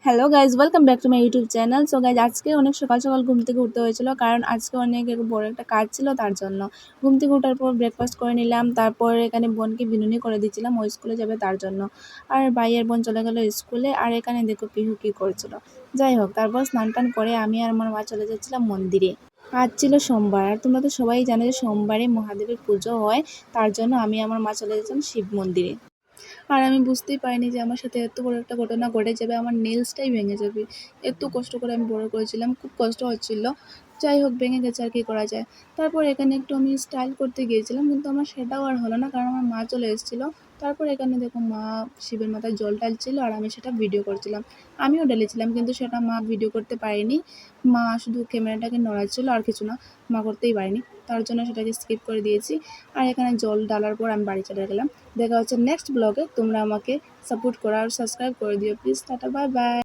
Hello guys, welcome back to my YouTube channel. So guys, আজকে অনেক সকাল সকাল ঘুম থেকে উঠতে হয়েছিল, কারণ আজকে অনেক বড় একটা কাজ ছিল। তার জন্য ঘুম থেকে ওঠার পর ব্রেকফাস্ট করে নিলাম। তারপর এখানে বোনকে বিনুনি করে দিচ্ছিলাম, ওই স্কুলে যাবে তার জন্য। আর ভাইয়ের বোন চলে গেল স্কুলে। আর এখানে দেখো পিহু কী করছিল। যাই হোক, তারপর স্নান টান করে আমি আর আমার মা চলে যাচ্ছিলাম মন্দিরে। আজ ছিল সোমবার, আর তোমরা তো সবাই জানো যে সোমবারে মহাদেবের পুজো হয়। তার জন্য আমি আমার মা চলে যাচ্ছিলাম শিব মন্দিরে। আর আমি বুঝতেই পারিনি যে আমার সাথে এত বড় একটা ঘটনা ঘটে যাবে, আমার নেলসটাই ভেঙে যাবে। এত কষ্ট করে আমি বড় করেছিলাম, খুব কষ্ট হচ্ছিল। যাই হোক, ভেঙে গেছে, আর কী করা যায়। তারপর এখানে একটু আমি স্টাইল করতে গিয়েছিলাম, কিন্তু আমার সেটাও আর হলো না, কারণ আমার মা চলে এসেছিলো। তারপর এখানে দেখো মা শিবের মাথায় জল ঢালছিল, আর আমি সেটা ভিডিও করছিলাম। আমিও ঢেলেছিলাম, কিন্তু সেটা মা ভিডিও করতে পারেনি। মা শুধু ক্যামেরাটাকে নড়াচ্ছিল, আর কিছু না। মা করতেই পারেনি, তার জন্য সেটাকে স্কিপ করে দিয়েছি। আর এখানে জল ঢালার পর আমি বাড়ি চলে গেলাম। দেখা হচ্ছে নেক্সট ব্লগে। তোমরা আমাকে সাপোর্ট করো আর সাবস্ক্রাইব করে দিও প্লিজ। Tata, bye bye.